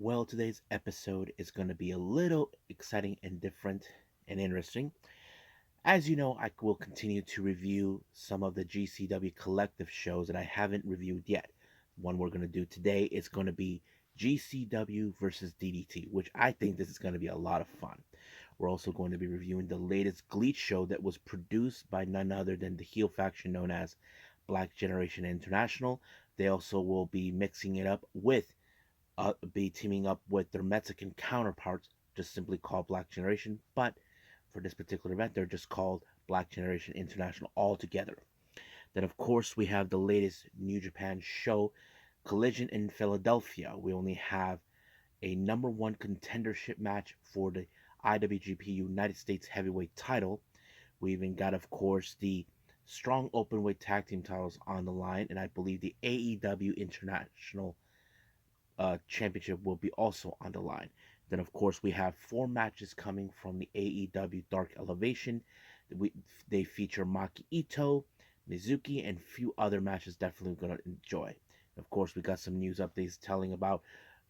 Well, today's episode is going to be a little exciting and different and interesting. As you know, I will continue to review some of the GCW Collective shows that I haven't reviewed yet. One we're going to do today is going to be GCW versus DDT, which I think this is going to be a lot of fun. We're also going to be reviewing the latest GLEAT show that was produced by none other than the heel faction known as Black Generation International. They also will be mixing it up with be teaming up with their Mexican counterparts, just simply called Black Generation. But for this particular event, they're just called Black Generation International altogether. Then, of course, we have the latest New Japan show, Collision in Philadelphia. We only have a number one contendership match for the IWGP United States Heavyweight title. We even got, of course, the strong openweight tag team titles on the line, and I believe the AEW International Championship will be also on the line. Then, of course, we have four matches coming from the AEW Dark Elevation. We, they feature Maki Ito, Mizuki, and a few other matches definitely going to enjoy. Of course, we got some news updates telling about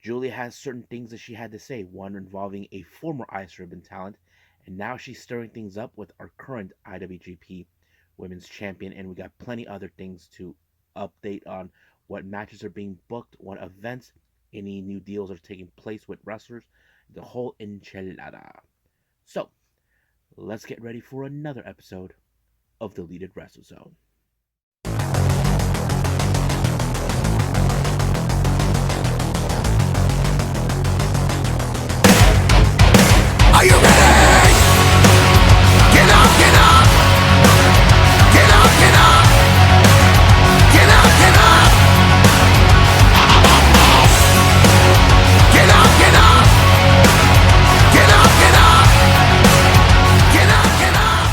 Julia has certain things that she had to say, one involving a former Ice Ribbon talent, and now she's stirring things up with our current IWGP Women's Champion, and we got plenty other things to update on what matches are being booked, what events, any new deals are taking place with wrestlers, the whole enchilada. So, let's get ready for another episode of Deleted Wrestle Zone. Are you ready? Get up, get up! Get up, get up! Get up, get up! Get up, get up! Get up, get up! Get up, get up!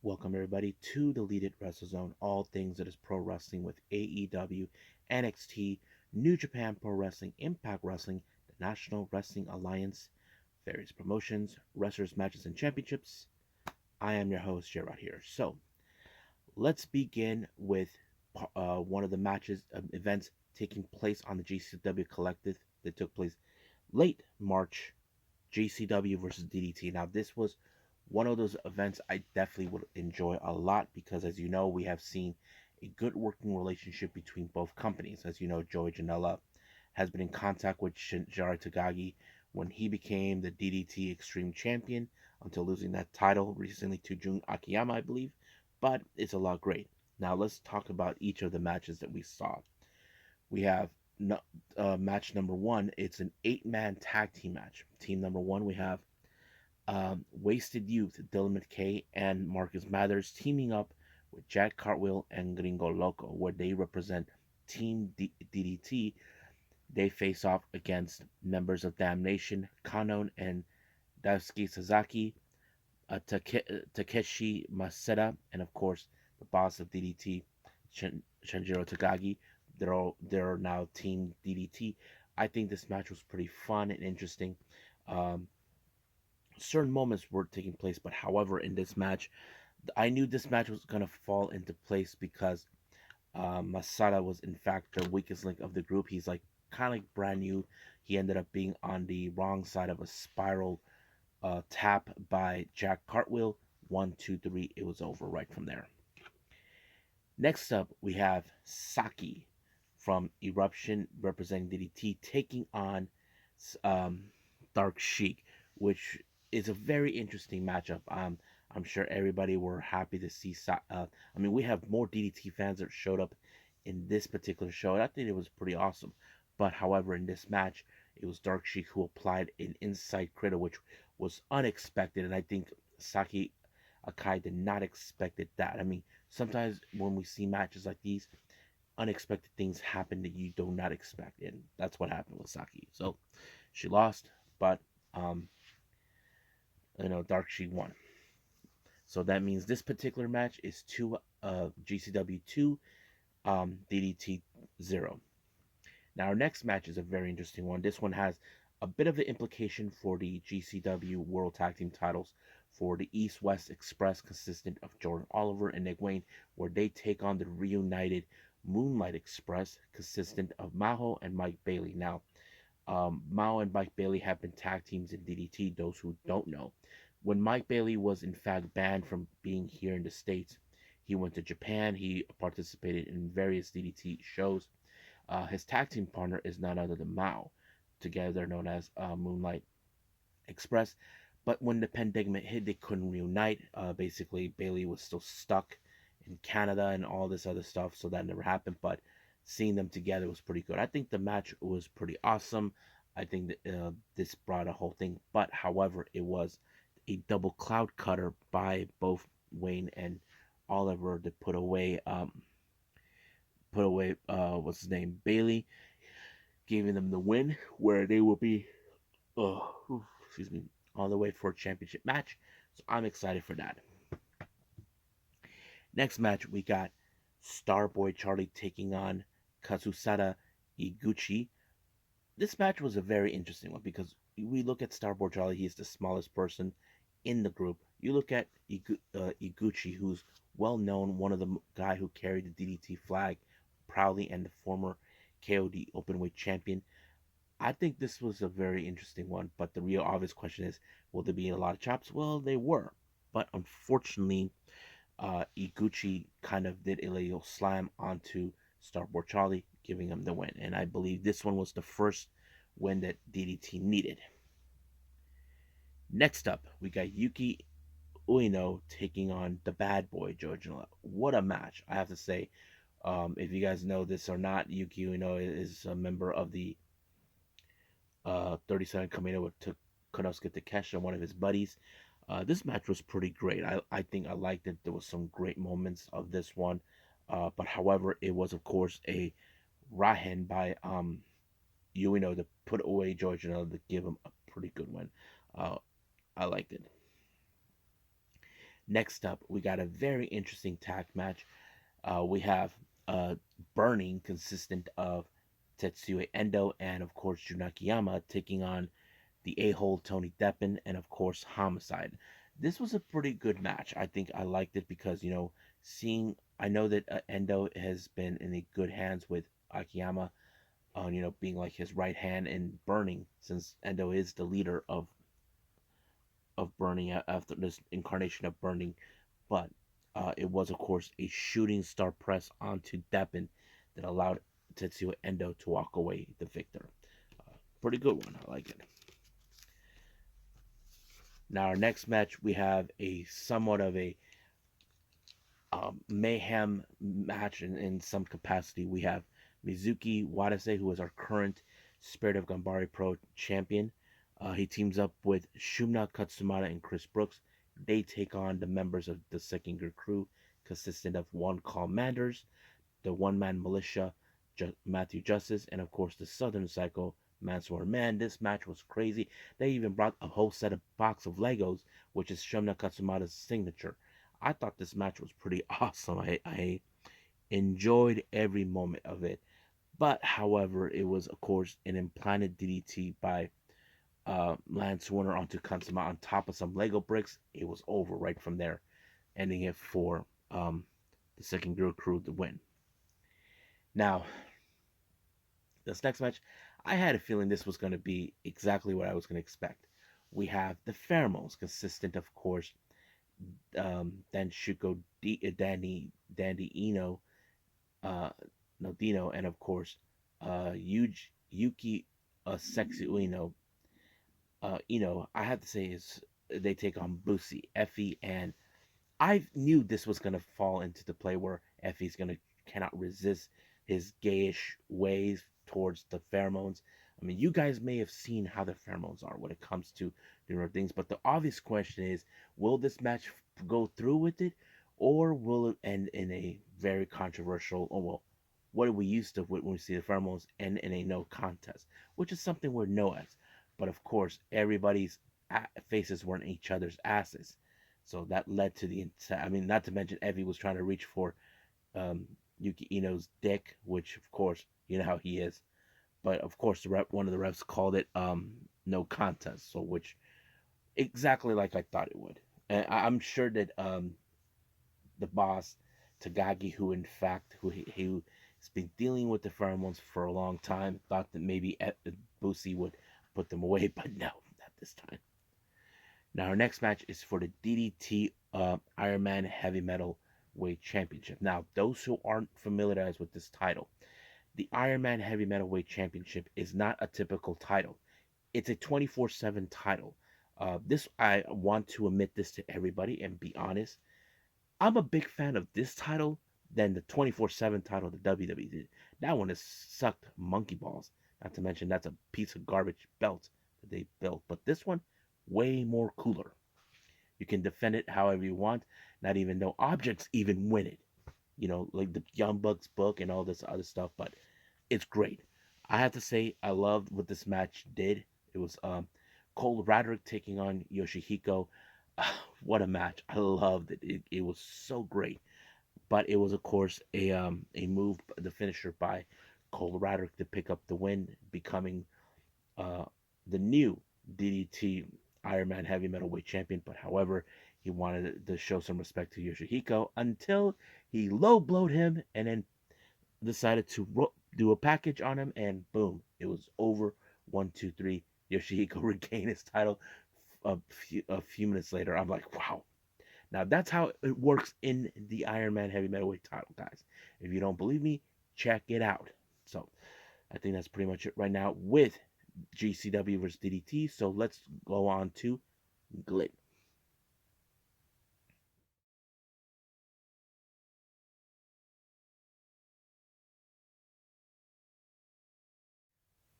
Welcome everybody to Deleted Wrestle Zone, all things that is pro wrestling with AEW, NXT, New Japan Pro Wrestling, Impact Wrestling, the National Wrestling Alliance, various promotions, wrestlers, matches, and championships. I am your host, Gerard here. So, let's begin with one of the matches events taking place on the GCW Collective that took place late March. GCW versus DDT. Now, this was one of those events I definitely would enjoy a lot because, as you know, we have seen a good working relationship between both companies. As you know, Joey Janela has been in contact with Shinjiro Takagi when he became the DDT Extreme Champion until losing that title recently to Jun Akiyama, I believe. But it's a lot great. Now, let's talk about each of the matches that we saw. We have match number one. It's an 8-man tag team match. Team number one, we have Wasted Youth, Dylan McKay and Marcus Mathers teaming up with Jack Cartwheel and Gringo Loco, where they represent Team DDT. They face off against members of Damnation, Kanon and Daisuke Sasaki, Takeshi Maseda, and of course the boss of DDT, Shinjiro Takagi. They're now Team DDT. I think this match was pretty fun and interesting. Um, Certain moments were taking place, but however, in this match, I knew this match was gonna fall into place because Masada was in fact the weakest link of the group. He's like kind of like brand new. He ended up being on the wrong side of a spiral tap by Jack Cartwheel. One, two, three. It was over right from there. Next up, we have Saki from Eruption representing DDT taking on um, Dark Sheik, which is a very interesting matchup. I'm sure everybody were happy to see. I mean, we have more DDT fans that showed up in this particular show, and I think it was pretty awesome. But however, in this match, it was Dark Sheik who applied an inside critter, which was unexpected, and I think Saki Akai did not expect that. I mean, sometimes when we see matches like these, unexpected things happen that you do not expect, and that's what happened with Saki. So she lost, but um, Dark Sheik won. So that means this particular match is GCW 2, DDT 0. Now our next match is a very interesting one. This one has a bit of the implication for the GCW World Tag Team titles for the East West Express, consistent of Jordan Oliver and Nick Wayne, where they take on the reunited Moonlight Express, consistent of Maho and Mike Bailey. Now, Mao and Mike Bailey have been tag teams in DDT, those who don't know. When Mike Bailey was in fact banned from being here in the States, he went to Japan. He participated in various DDT shows. His tag team partner is none other than Mao. Together, they're known as Moonlight Express. But when the pandemic hit, they couldn't reunite. Basically, Bailey was still stuck in Canada and all this other stuff, so that never happened. But seeing them together was pretty good. I think the match was pretty awesome. I think that this brought a whole thing. But however, it was a double cloud cutter by both Wayne and Oliver to put away what's his name, Bailey, giving them the win, where they will be excuse me, on the way for a championship match. So I'm excited for that. Next match, we got Starboy Charlie taking on Kazusada Iguchi. This match was a very interesting one because we look at Starboy Charlie, he's the smallest person in the group. You look at Iguchi, who's well known, one of the guy who carried the DDT flag proudly and the former KOD openweight champion. I think this was a very interesting one, but the real obvious question is, will there be a lot of chops? Well, they were, but unfortunately, Iguchi kind of did a little slam onto Starboard Charlie, giving him the win. And I believe this one was the first win that DDT needed. Next up, we got Yuki Ueno taking on the bad boy Jordynne. What a match! I have to say, if you guys know this or not, Yuki Ueno is a member of the 37 coming over to Konosuke Takeshita, one of his buddies. This match was pretty great. I think I liked it. There was some great moments of this one. But however, it was of course a Rahen by Ueno to put away Jordynne to give him a pretty good win. Uh, I liked it. Next up, we got a very interesting tag match. We have Burning, consistent of Tetsuya Endo and of course Junakiyama, taking on the a-hole Tony Deppen and of course Homicide. This was a pretty good match. I think I liked it because seeing I know that Endo has been in a good hands with Akiyama on being like his right hand in Burning, since Endo is the leader of Burning after this incarnation of Burning. But it was of course a shooting star press onto Deppen that allowed Tetsuya Endo to walk away the victor. Pretty good one. I like it. Now, our next match, we have a somewhat of a mayhem match in some capacity. We have Mizuki Wadase, who is our current Spirit of Gambari Pro champion. He teams up with Shumna Katsumata and Chris Brooks. They take on the members of the second gear crew, consistent of One Call Manders, the One Man Militia, Matthew Justice, and of course the Southern Psycho, Mansoor. Man, this match was crazy. They even brought a whole set of box of Legos, which is Shumna Katsumata's signature. I thought this match was pretty awesome. I enjoyed every moment of it. But however, it was of course an implanted DDT by Lance Warner onto Katsumata on top of some Lego bricks. It was over right from there, ending it for the second girl crew to win. Now, this next match, I had a feeling this was going to be exactly what I was going to expect. We have the Pheromones, consistent, of course, Danshuko Dandy Ino, no Dino, and of course, Yuki Sexy Ueno. I have to say is they take on Busi, Effie, and I knew this was gonna fall into the play where Effie's gonna cannot resist his gayish ways towards the pheromones. I mean, you guys may have seen how the pheromones are when it comes to different things, but the obvious question is, will this match go through with it, or will it end in a very controversial, or well, what are we used to when we see the pheromones end in a no contest, which is something we're no as. But of course, everybody's faces were in each other's asses. So that led to the, I mean, not to mention Evie was trying to reach for Yuki Ino's dick, which of course you know how he is. But of course, one of the refs called it no contest, so which exactly like I thought it would. And I'm sure that the boss Tagagi, who in fact who has been dealing with the pheromones for a long time, thought that maybe Busi would put them away, but no, not this time. Now our next match is for the DDT Iron Man Heavy Metal Weight Championship. Now those who aren't familiarized with this title, the Iron Man Heavy Metal Weight Championship is not a typical title. It's a 24/7 title. This I want to admit this to everybody and be honest. I'm a big fan of this title than the 24/7 title the WWE did. That one has sucked monkey balls. Not to mention that's a piece of garbage belt that they built. But this one, way more cooler. You can defend it however you want. Not even no objects even win it. Like the Young Bucks book and all this other stuff. But it's great. I have to say I loved what this match did. It was Cole Radrick taking on Yoshihiko. What a match! I loved it. It was so great. But it was of course a move, the finisher by Cole Radrick to pick up the win, becoming uh, the new DDT Iron Man Heavy Metal Weight Champion. But however, he wanted to show some respect to Yoshihiko until he low blowed him and then decided to do a package on him, and boom, it was over. 1, 2, 3. Yoshihiko regained his title. A few minutes later, I'm like, wow. Now that's how it works in the Iron Man Heavy Metalweight title, guys. If you don't believe me, check it out. So I think that's pretty much it right now with GCW versus DDT. So let's go on to GLEAT.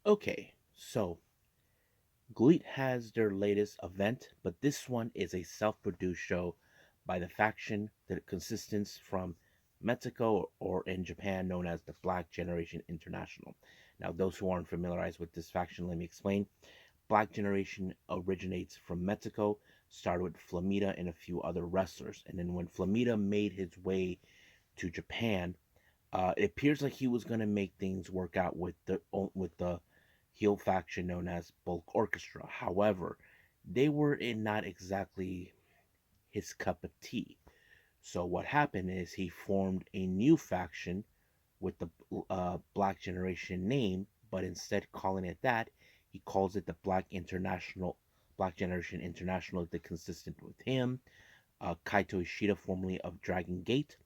Okay, so GLEAT has their latest event, but this one is a self produced show by the faction that consists from Mexico or in Japan known as the Black Generation International. Now, those who aren't familiarized with this faction, let me explain. Black Generation originates from Mexico, started with Flamita and a few other wrestlers. And then when Flamita made his way to Japan, it appears like he was going to make things work out with the heel faction known as Bulk Orchestra. However, they were in not exactly his cup of tea. So what happened is he formed a new faction with the Black Generation name, but instead calling it that, he calls it the Black Generation International. That consistent with him, Kaito Ishida, formerly of Dragon Gate,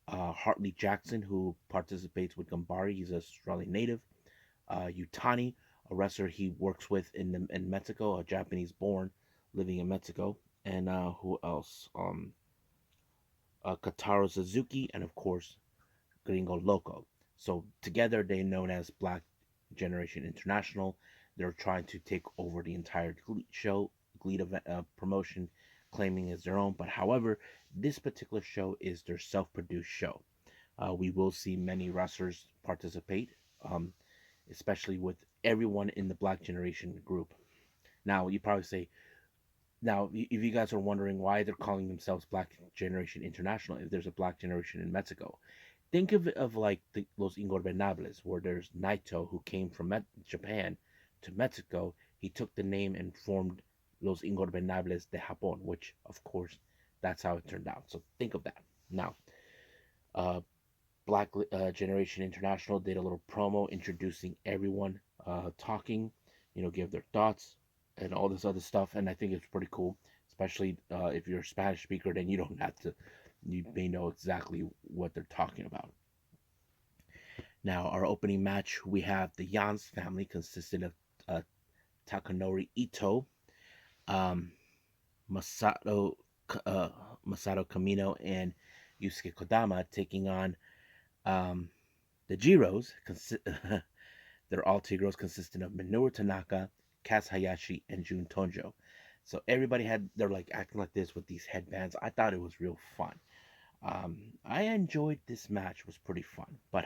Hartley Jackson, who participates with Gambari, he's an Australian native, Utani, a wrestler he works with in Mexico, a Japanese born living in Mexico, and who else? Kataro Suzuki, and of course Gringo Loco. So together they're known as Black Generation International. They're trying to take over the entire GLEAT show, GLEAT event, promotion, claiming as their own. But however, this particular show is their self-produced show. We will see many wrestlers participate, um, especially with everyone in the Black Generation group. Now you probably say, now if you guys are wondering why they're calling themselves Black Generation International, if there's a Black Generation in Mexico, think of it of like Los Ingorbenables, where there's Naito who came from Japan to Mexico. He took the name and formed Los Ingorbenables de Japón, which of course that's how it turned out. So think of that. Now, uh, Black Generation International did a little promo introducing everyone, talking, give their thoughts and all this other stuff, and I think it's pretty cool, especially if you're a Spanish speaker, then you don't have to, you may know exactly what they're talking about. Now, our opening match, we have the Yans family, consisting of uh, Takanori Ito, um, Masato, uh, Masato Kamino, and Yusuke Kodama, taking on um, the Jiros. They're all Tigros, consisting of Minoru Tanaka, Kaz Hayashi, and Jun Tonjo. So everybody they're like acting like this with these headbands. I thought it was real fun. I enjoyed this match; it was pretty fun. But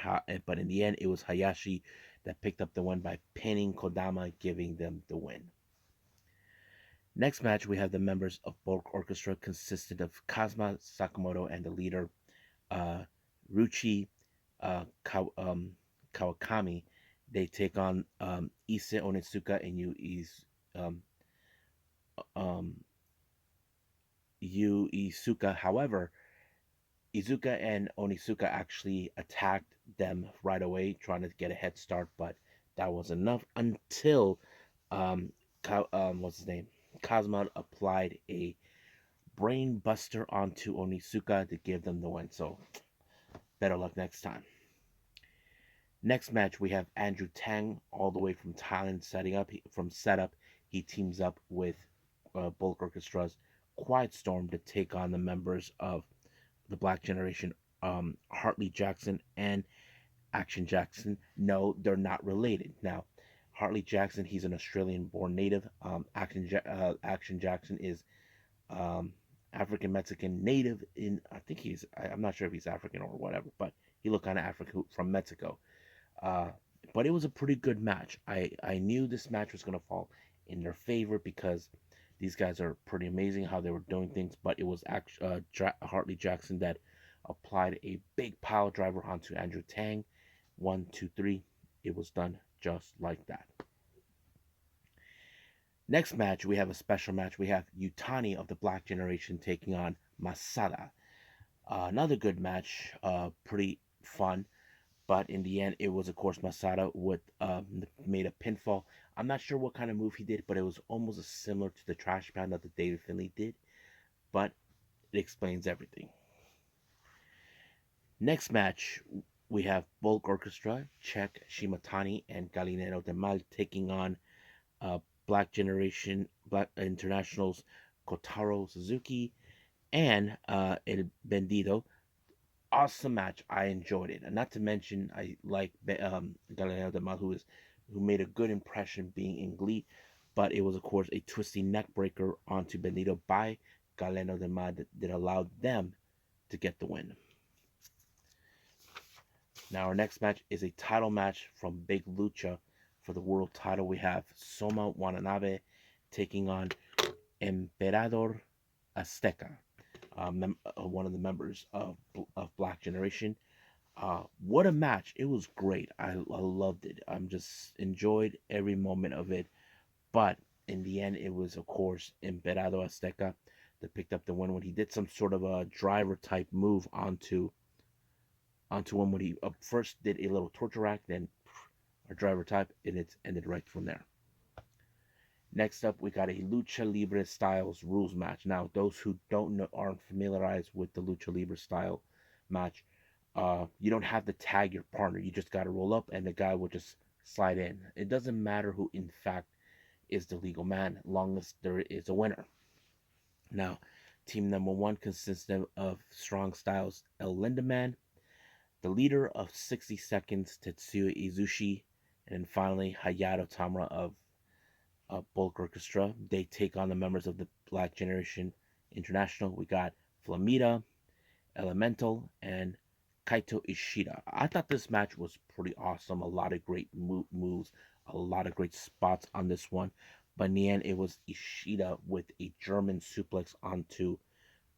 in the end, it was Hayashi that picked up the win by pinning Kodama, giving them the win. Next match, we have the members of Bulk Orchestra, consisted of Kazuma Sakamoto and the leader uh, Ruchi Kawakami. They take on Ise Onitsuka and Yu um, um, Yu Iizuka. However, Izuka and Onizuka actually attacked them right away, trying to get a head start, but that was enough until um, what's his name? Kazuma applied a brain buster onto Onizuka to give them the win. So better luck next time. Next match we have Andrew Tang all the way from Thailand setting up from setup. He teams up with Bulk Orchestra's Quiet Storm to take on the members of the Black Generation, Hartley Jackson and Action Jackson. No, they're not related. Now, Hartley Jackson, he's an Australian-born native. Action Jackson is um, African Mexican native. I think I'm not sure if he's African or whatever, but he looked kind of African from Mexico. Uh, but it was a pretty good match. I knew this match was gonna fall in their favor because these guys are pretty amazing how they were doing things. But it was Hartley Jackson that applied a big pile driver onto Andrew Tang. 1, 2, 3. It was done just like that. Next match, we have a special match. We have Yutani of the Black Generation taking on Masada. Another good match, pretty fun. But in the end, it was of course Masada with made a pinfall. I'm not sure what kind of move he did, but it was almost as similar to the trash pan that the David Finlay did. But it explains everything. Next match, we have Bulk Orchestra, Czech Shimatani, and Galinero de Mal taking on Black Generation, Black Internationals, Kotaro Suzuki, and El Bendido. Awesome match. I enjoyed it, and not to mention I like Galileo de Mal, who made a good impression being in GLEAT, but it was of course a twisty neck breaker onto Benito by Galileo de Mal that allowed them to get the win. Now our next match is a title match from Big Lucha for the world title. We have Soma Watanabe taking on Emperador Azteca, one of the members of Black Generation. What a match! It was great. I loved it. I'm just enjoyed every moment of it. But in the end, it was of course Emperador Azteca that picked up the win when he did some sort of a driver type move onto him when he first did a little torture rack, then a driver type, and it ended right from there. Next up, we got a Lucha Libre Styles rules match. Now, those who don't know aren't familiarized with the Lucha Libre style match, you don't have to tag your partner. You just got to roll up, and the guy will just slide in. It doesn't matter who, in fact, is the legal man, long as there is a winner. Now, team number one consists of Strong Styles El Lindaman, the leader of 60 Seconds Tetsuya Izushi, and then finally Hayato Tamura of Bulk Orchestra. They take on the members of the Black Generation International. We got Flamita, Elemental, and Kaito Ishida. I thought this match was pretty awesome. A lot of great moves, a lot of great spots on this one. But in the end, it was Ishida with a German suplex onto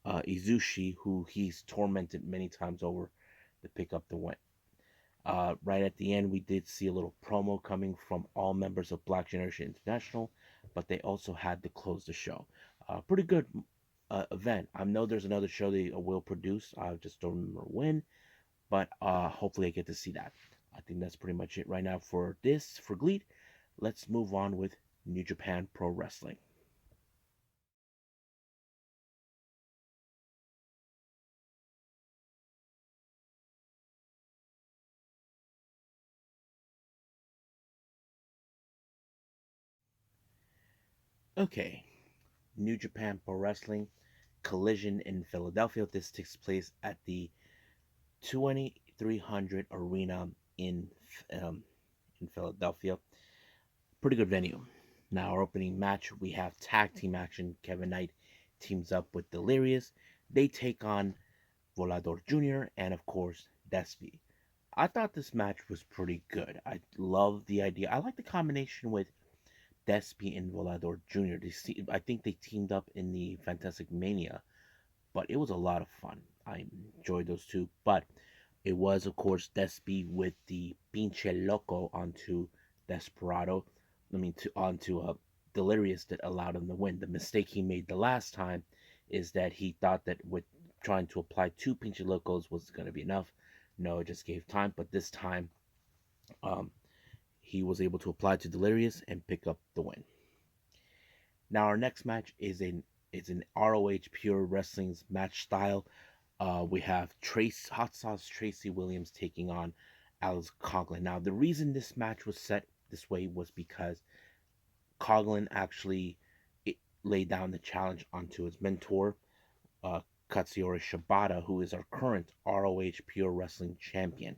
Izushi, who he's tormented many times over to pick up the win. Right at the end, we did see a little promo coming from all members of Black Generation International, but they also had to close the show. Pretty good event. I know there's another show they will produce. I just don't remember when, but hopefully I get to see that. I think that's pretty much it right now for GLEAT. Let's move on with New Japan Pro Wrestling. Okay, New Japan Pro Wrestling Collision in Philadelphia. This takes place at the 2300 Arena um, in Philadelphia. Pretty good venue. Now, our opening match, we have tag team action. Kevin Knight teams up with Delirious. They take on Volador Jr. and, of course, Despy. I thought this match was pretty good. I love the idea. I like the combination with Despy and Volador Jr. I think they teamed up in the Fantastic Mania, but it was a lot of fun. I enjoyed those two, but it was, of course, Despy with the Pinche Loco onto Desperado. Onto Delirious that allowed him to win. The mistake he made the last time is that he thought that with trying to apply two Pinchy Locos was going to be enough. No, it just gave time, but this time um, he was able to apply to Delirious and pick up the win. Now our next match is an ROH Pure Wrestling's match style. We have Hot Sauce Tracy Williams taking on Alex Coughlin. Now the reason this match was set this way was because Coughlin actually laid down the challenge onto his mentor, uh, Katsuyori Shibata, who is our current ROH Pure Wrestling champion.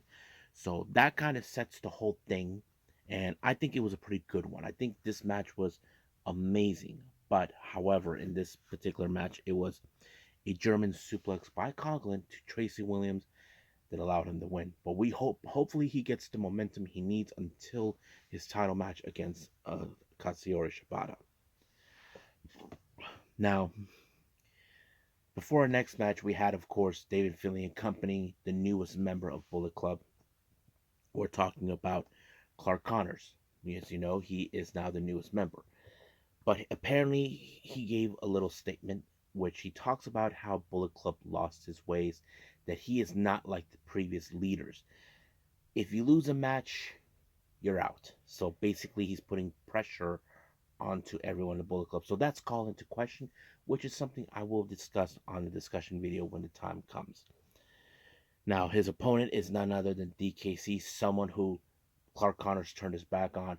So that kind of sets the whole thing, and I think it was a pretty good one. I think this match was amazing. But however, in this particular match, it was a German suplex by Coughlin to Tracy Williams that allowed him to win. But hopefully he gets the momentum he needs until his title match against Katsuyori Shibata. Now, before our next match, we had, of course, David Finlay and Company, the newest member of Bullet Club. We're talking about Clark Connors. As you know, he is now the newest member. But apparently, he gave a little statement which he talks about how Bullet Club lost his ways, that he is not like the previous leaders. If you lose a match, you're out. So basically, he's putting pressure onto everyone in the Bullet Club. So that's called into question, which is something I will discuss on the discussion video when the time comes. Now, his opponent is none other than DKC, someone who Clark Connors turned his back on.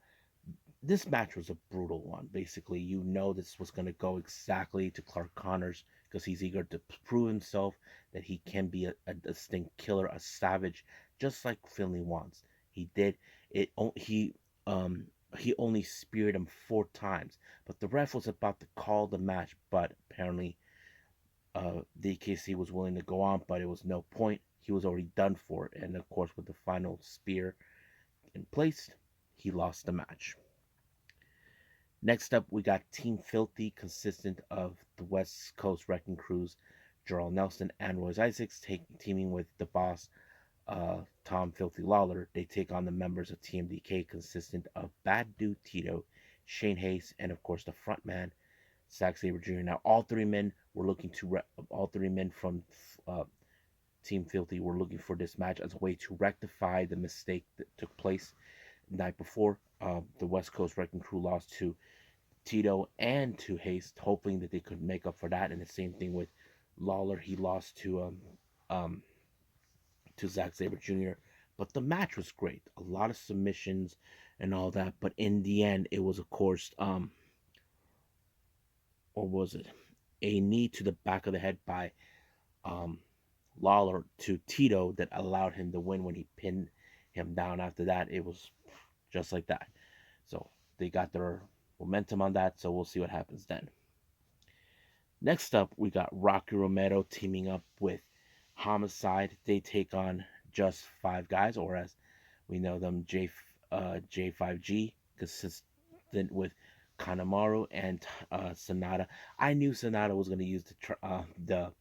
This match was a brutal one. Basically, you know this was going to go exactly to Clark Connors because he's eager to prove himself that he can be a distinct killer, a savage, just like Finlay wants. He did it. He only speared him 4 times, but the ref was about to call the match. But apparently, DKC was willing to go on, but it was no point. He was already done for, and of course, with the final spear in place, he lost the match. Next up, we got Team Filthy, consistent of the West Coast Wrecking Crews, Jarrell Nelson and Royce Isaacs, teaming with the boss, Tom Filthy Lawler. They take on the members of TMDK, consistent of Bad Dude Tito, Shane Hayes, and of course the frontman, Zack Sabre Jr. Now, all three men from Team Filthy were looking for this match as a way to rectify the mistake that took place the night before. The West Coast Wrecking Crew lost to Tito and to Haste, hoping that they could make up for that. And the same thing with Lawler; he lost to Zack Sabre Jr. But the match was great, a lot of submissions and all that. But in the end, it was, of course, or was it a knee to the back of the head by um, Lawler to Tito that allowed him to win when he pinned him down. After that, it was just like that. So they got their momentum on that. So we'll see what happens then. Next up, we got Rocky Romero teaming up with Homicide. They take on Just Five Guys, or as we know them, J5G, consistent with Kanemaru and Sonata. I knew Sonata was going to use the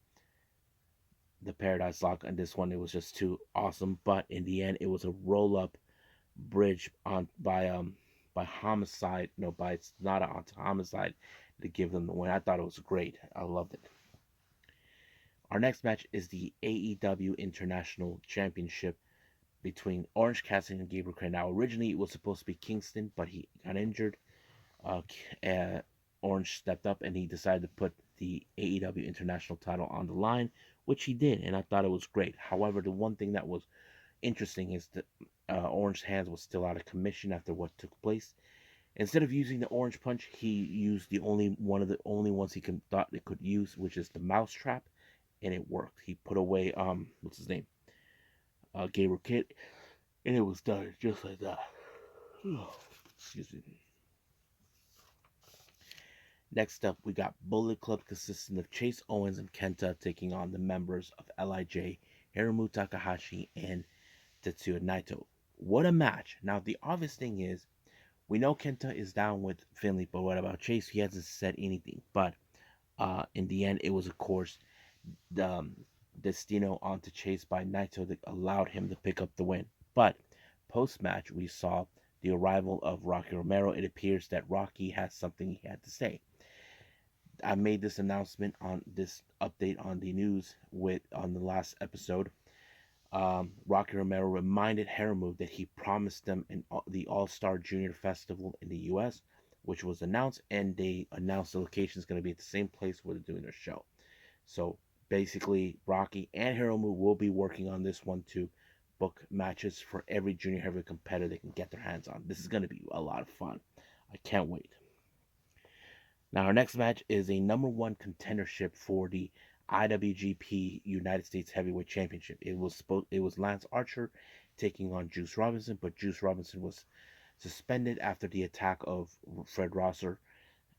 Paradise Lock on this one. It was just too awesome. But in the end, it was a roll up bridge on by Homicide, no, by Sonata onto Homicide to give them the win. I thought it was great. I loved it. Our next match is the AEW International Championship between Orange Cassidy and Gabriel Crane. Now, originally it was supposed to be Kingston, but he got injured. Orange stepped up and he decided to put the AEW International title on the line, which he did, and I thought it was great. However, the one thing that was interesting is that Orange's hands was still out of commission after what took place. Instead of using the Orange Punch, he used the only ones he thought it could use, which is the Mousetrap, and it worked. He put away what's his name, Gabriel Kidd, and it was done just like that. Excuse me. Next up, we got Bullet Club, consisting of Chase Owens and Kenta, taking on the members of LIJ, Hiromu Takahashi, and Tetsuya Naito. What a match! Now, the obvious thing is, we know Kenta is down with Finlay, but what about Chase? He hasn't said anything. But in the end, it was, of course, the Destino onto Chase by Naito that allowed him to pick up the win. But post-match, we saw the arrival of Rocky Romero. It appears that Rocky has something he had to say. I made this announcement on this update on the news with on the last episode. Rocky Romero reminded Haramu that he promised them the All Star Junior Festival in the U.S., which was announced, and they announced the location is going to be at the same place where they're doing their show. So basically, Rocky and Hiromu will be working on this one to book matches for every junior heavyweight competitor they can get their hands on. This is going to be a lot of fun. I can't wait. Now, our next match is a number one contendership for the IWGP United States Heavyweight Championship. It was Lance Archer taking on Juice Robinson, but Juice Robinson was suspended after the attack of Fred Rosser,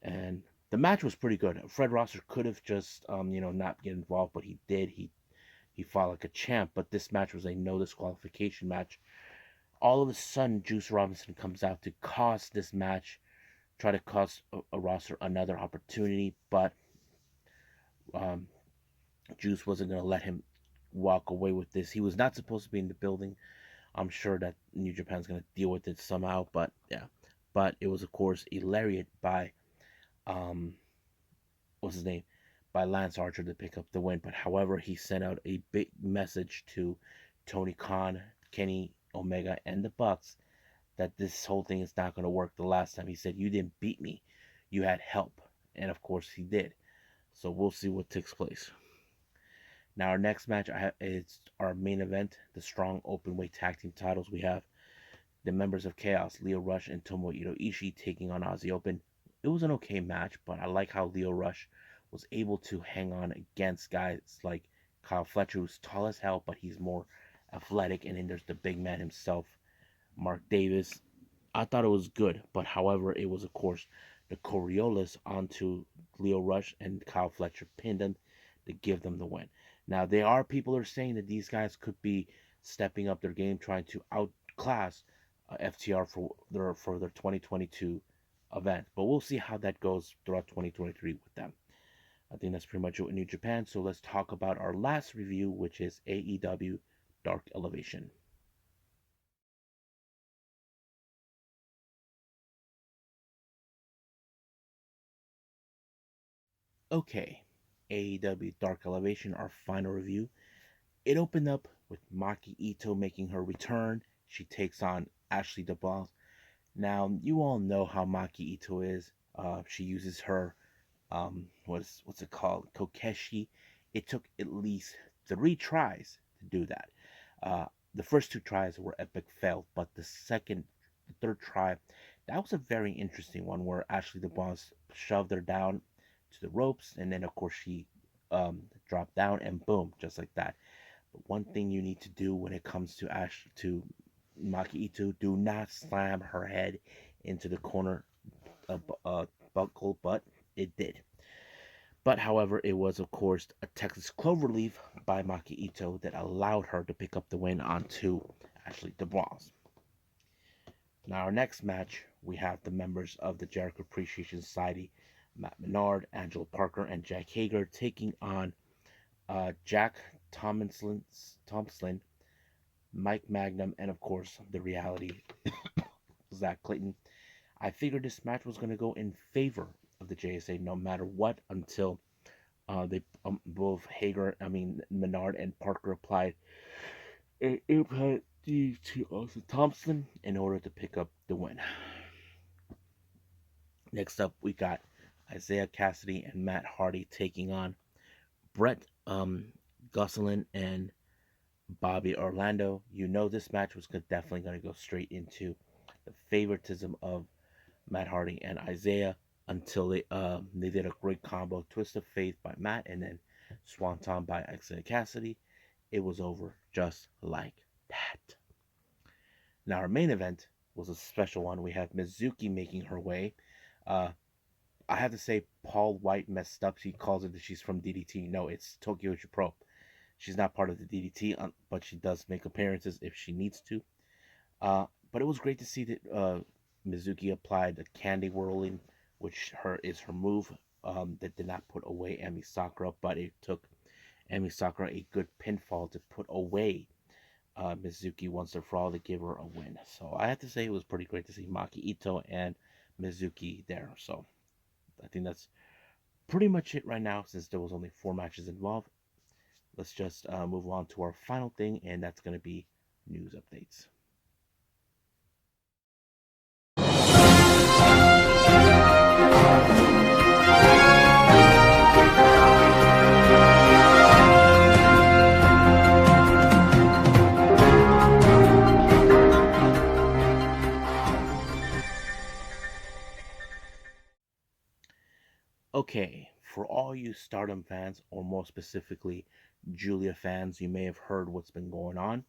and the match was pretty good. Fred Rosser could have just not get involved, but he did. He fought like a champ, but this match was a no disqualification match. All of a sudden, Juice Robinson comes out to cost this match, try to cost a Rosser another opportunity, but um, Juice wasn't going to let him walk away with this. He was not supposed to be in the building. I'm sure that New Japan's going to deal with it somehow, but yeah. But it was, of course, a lariat by um, what's his name, by Lance Archer to pick up the win. But however, he sent out a big message to Tony Khan, Kenny Omega, and the Bucks that this whole thing is not going to work. The last time he said, "You didn't beat me, you had help," and of course he did. So we'll see what takes place. Now our next match is our main event, the strong openweight tag team titles. We have the members of Chaos, Leo Rush and Tomohiro Ishii, taking on Aussie Open. It was an okay match, but I like how Leo Rush was able to hang on against guys like Kyle Fletcher, who's tall as hell, but he's more athletic. And then there's the big man himself, Mark Davis. I thought it was good, but however, it was, of course, the Coriolis onto Leo Rush, and Kyle Fletcher pinned him to give them the win. Now, there are people who are saying that these guys could be stepping up their game, trying to outclass FTR for their 2022 event. But we'll see how that goes throughout 2023 with them. I think that's pretty much it in New Japan. So let's talk about our last review, which is AEW Dark Elevation. Okay, AEW Dark Elevation, our final review. It opened up with Maki Ito making her return. She takes on Ashley DeBlanc. Now, you all know how Maki Ito is. She uses her what's it called, Kokeshi. It took at least 3 tries to do that. The first 2 tries were epic fail, but the third try, that was a very interesting one where Ashley DeBlanc shoved her down to the ropes, and then of course she dropped down, and boom, just like that. But one thing you need to do when it comes to Maki Ito, do not slam her head into the corner buckle, but it did. But however, it was of course a Texas Cloverleaf by Maki Ito that allowed her to pick up the win onto Ashley DeBlanc. Now our next match, we have the members of the Jericho Appreciation Society, Matt Menard, Angelo Parker, and Jack Hager taking on Jack Thompson, Mike Magnum, and of course the Reality, Zach Clayton. I figured this match was going to go in favor of the JSA no matter what until they both Menard and Parker applied an impact to Austin Thompson in order to pick up the win. Next up, we got Isaiah Cassidy and Matt Hardy taking on Brett Gosselin and Bobby Orlando. You know this match was definitely going to go straight into the favoritism of Matt Hardy and Isaiah until they did a great combo, twist of fate by Matt, and then Swanton by Isaiah Cassidy. It was over just like that. Now our main event was a special one. We have Mizuki making her way. Uh, I have to say, Paul White messed up. He calls it that she's from DDT. No, it's Tokyo Joshi Pro. She's not part of the DDT, but she does make appearances if she needs to. But it was great to see that Mizuki applied the candy whirling, which is her move that did not put away Emi Sakura, but it took Emi Sakura a good pinfall to put away Mizuki once and for all to give her a win. So I have to say it was pretty great to see Maki Ito and Mizuki there. So I think that's pretty much it right now since there was only 4 matches involved. Let's just move on to our final thing, and that's going to be news updates. Okay, for all you Stardom fans, or more specifically, Giulia fans, you may have heard what's been going on.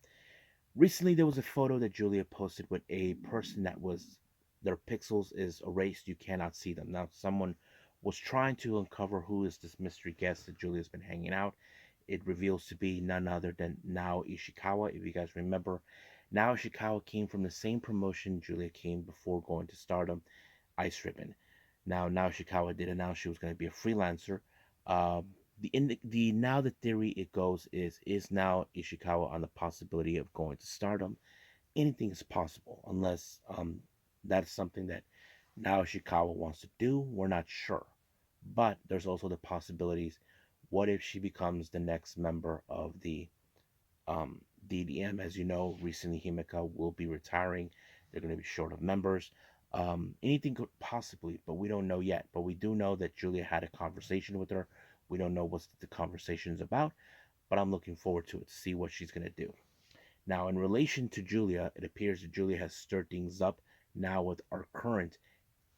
Recently, there was a photo that Giulia posted with a person that was their pixels is erased. You cannot see them. Now, someone was trying to uncover who is this mystery guest that Giulia's been hanging out. It reveals to be none other than Nao Ishikawa. If you guys remember, Nao Ishikawa came from the same promotion Giulia came before going to Stardom, Ice Ribbon. Now Ishikawa did announce she was going to be a freelancer. The now the theory it goes is now Ishikawa on the possibility of going to Stardom. Anything is possible unless that's something that now Ishikawa wants to do. We're not sure, but there's also the possibilities. What if she becomes the next member of the um, DDM? As you know, recently Himeka will be retiring. They're going to be short of members. Anything could possibly, but we don't know yet. But we do know that Giulia had a conversation with her. We don't know what the conversation is about, but I'm looking forward to it to see what she's going to do. Now, in relation to Giulia, it appears that Giulia has stirred things up now with our current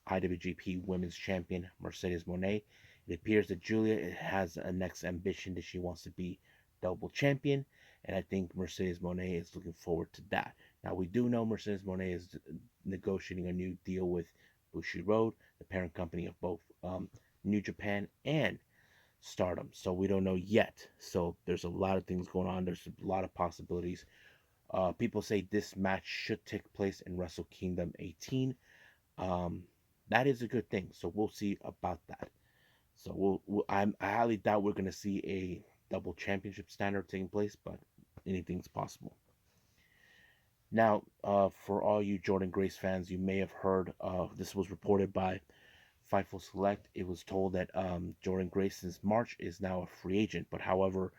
IWGP Women's Champion, Mercedes Moné. It appears that Giulia has a next ambition that she wants to be double champion, and I think Mercedes Moné is looking forward to that. Now, we do know Mercedes Moné is negotiating a new deal with Bushiroad, the parent company of both New Japan and Stardom. So we don't know yet. So there's a lot of things going on. There's a lot of possibilities. People say this match should take place in Wrestle Kingdom 18. Um, that is a good thing. So we'll see about that. So I highly doubt we're gonna see a double championship standard taking place, but anything's possible. Now, for all you Jordynne Grace fans, you may have heard this was reported by Fightful Select. It was told that Jordynne Grace since March is now a free agent, but however,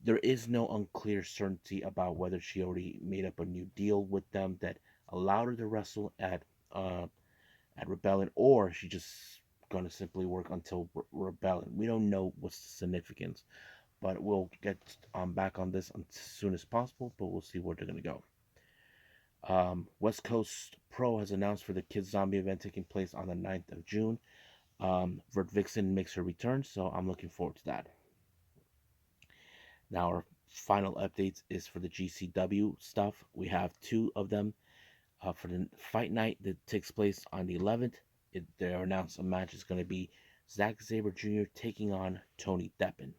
there is no unclear certainty about whether she already made up a new deal with them that allowed her to wrestle at Rebellion, or she just gonna simply work until Rebellion. We don't know what's the significance, but we'll get back on this as soon as possible. But we'll see where they're gonna go. West Coast Pro has announced for the Kids Zombie event taking place on the 9th of June. Vert Vixen makes her return, so I'm looking forward to that. Now, our final updates is for the GCW stuff. We have two of them for the fight night that takes place on the 11th. They announced a match is going to be Zack Sabre Jr. taking on Tony Deppen.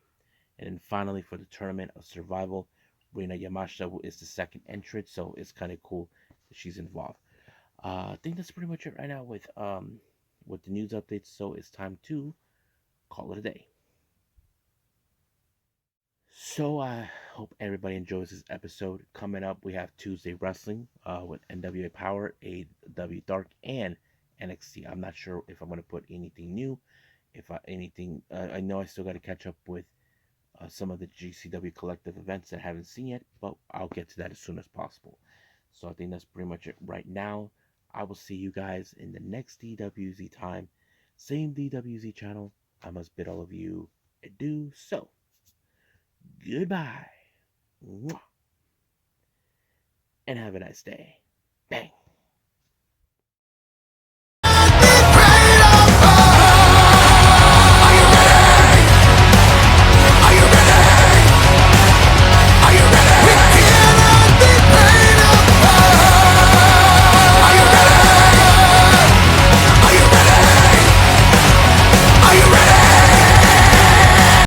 And then finally, for the Tournament of Survival, Reina Yamashita is the second entrant, so it's kind of cool that she's involved. I think that's pretty much it right now with the news updates. So it's time to call it a day. So I hope everybody enjoys this episode. Coming up, we have Tuesday Wrestling with NWA Power, AEW Dark, and NXT. I'm not sure if I'm going to put anything new. If anything, I know I still got to catch up with some of the GCW Collective events that I haven't seen yet, but I'll get to that as soon as possible. So I think that's pretty much it right now. I will see you guys in the next DWZ time. Same DWZ channel. I must bid all of you adieu. So, goodbye. And have a nice day.